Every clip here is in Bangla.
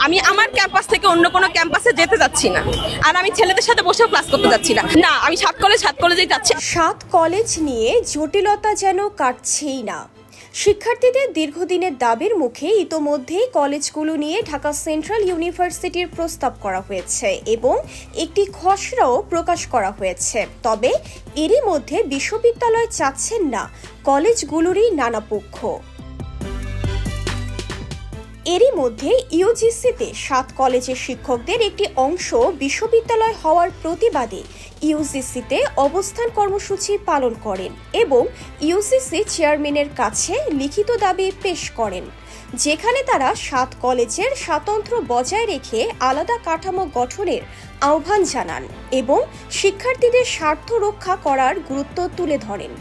আমি আমার ক্যাম্পাস থেকে অন্য কোনো ক্যাম্পাসে যেতে যাচ্ছি না, আর আমি ছেলেদের সাথে বসেও ক্লাস করতে যাচ্ছি না। না, আমি সাত কলেজেই যাচ্ছি। সাত কলেজ নিয়ে জটিলতা যেন কাটছেই না। শিক্ষার্থীদের দীর্ঘদিনের দাবির মুখে ইতোমধ্যেই কলেজগুলো নিয়ে ঢাকা সেন্ট্রাল ইউনিভার্সিটির প্রস্তাব করা হয়েছে এবং একটি খসড়াও প্রকাশ করা হয়েছে। তবে এরই মধ্যে বিশ্ববিদ্যালয় চাচ্ছেন না কলেজগুলোরই নানা পক্ষ। এরই মধ্যে ইউজিসিতে সাত কলেজের শিক্ষকদের একটি অংশ বিশ্ববিদ্যালয় হওয়ার প্রতিবাদে ইউজিসিতে অবস্থান কর্মসূচি পালন করেন এবং ইউজিসি চেয়ারম্যানের কাছে লিখিত দাবি পেশ করেন, যেখানে তারা সাত কলেজের স্বাতন্ত্র্য বজায় রেখে আলাদা কাঠামো গঠনের আহ্বান জানান এবং শিক্ষার্থীদের স্বার্থ রক্ষা করার গুরুত্ব তুলে ধরেন।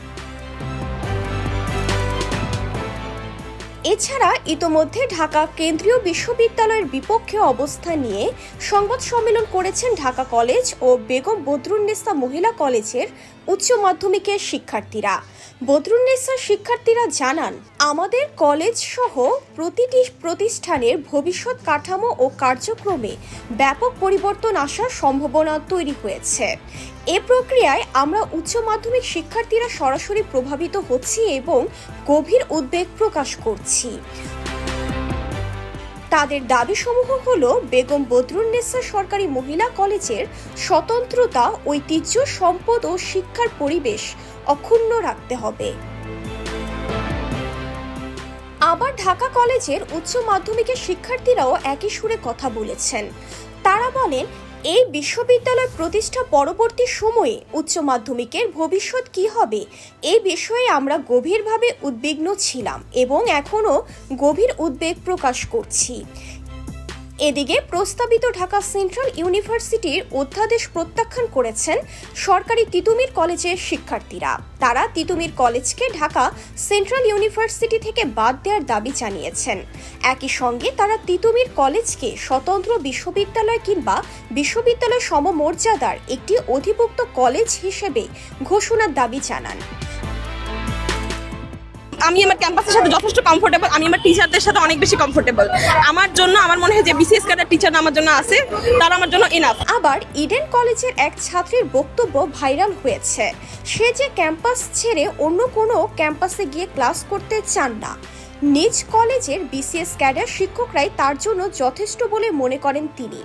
এছাড়া ইতোমধ্যে ঢাকা কেন্দ্রীয় বিশ্ববিদ্যালয়ের বিপক্ষে অবস্থান নিয়ে সংবাদ সম্মেলন করেছেন ঢাকা কলেজ ও বেগম বদরুন্নেসা মহিলা কলেজের উচ্চ মাধ্যমিকের শিক্ষার্থীরা। বদরুন্নেসা শিক্ষার্থীরা জানান, আমাদের কলেজ সহ প্রতিটি প্রতিষ্ঠানের ভবিষ্যৎ কাঠামো ও কার্যক্রমে ব্যাপক পরিবর্তন আসার সম্ভাবনা তৈরি হয়েছে। এ প্রক্রিয়ায় আমরা উচ্চ মাধ্যমিক শিক্ষার্থীরা সরাসরি প্রভাবিত হচ্ছি এবং গভীর উদ্বেগ প্রকাশ করছি। তাদের দাবিসমূহ হল বেগম বদরুন্নেসা সরকারি মহিলা কলেজের স্বতন্ত্রতা, ঐতিহ্য, সম্পদ ও শিক্ষার পরিবেশ অক্ষুণ্ণ রাখতে হবে। আবার ঢাকা কলেজের উচ্চ মাধ্যমিকের শিক্ষার্থীরাও একই সুরে কথা বলেছেন। তারা বলেন, এই বিশ্ববিদ্যালয় প্রতিষ্ঠা পরবর্তী সময়ে উচ্চ মাধ্যমিকের ভবিষ্যৎ কি হবে এই বিষয়ে আমরা গভীরভাবে উদ্বিগ্ন ছিলাম এবং এখনও গভীর উদ্বেগ প্রকাশ করছি। এদিকে প্রস্তাবিত ঢাকা সেন্ট্রাল ইউনিভার্সিটির অধ্যাদেশ প্রত্যাখ্যান করেছেন সরকারি তিতুমীর কলেজের শিক্ষার্থীরা। তারা তিতুমীর কলেজকে ঢাকা সেন্ট্রাল ইউনিভার্সিটি থেকে বাদ দেওয়ার দাবি জানিয়েছেন। একই সঙ্গে তারা তিতুমীর কলেজকে স্বতন্ত্র বিশ্ববিদ্যালয় কিংবা বিশ্ববিদ্যালয় সমমর্যাদার একটি অধিভুক্ত কলেজ হিসেবে ঘোষণার দাবি জানান। আমি আমার ক্যাম্পাসের সাথে যথেষ্ট কমফোর্টেবল, আমি আমার টিচারদের সাথে অনেক বেশি কমফোর্টেবল। আমার জন্য আমার মনে হয় যে বিসিএস ক্যাডার টিচার আমার জন্য আছে, তারা আমার জন্য এনাফ। আবার ইডেন কলেজের এক ছাত্রীর বক্তব্য ভাইরাল হয়েছে। সে যে ক্যাম্পাস ছেড়ে অন্য কোনো ক্যাম্পাসে গিয়ে ক্লাস করতে চান না, নিজ কলেজের বিসিএস ক্যাডার শিক্ষকরাই তার জন্য যথেষ্ট বলে মনে করেন তিনি।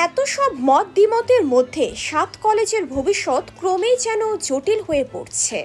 এত সব মত দ্বিমতের মধ্যে সাত কলেজের ভবিষ্যৎ ক্রমেই যেন জটিল হয়ে পড়ছে।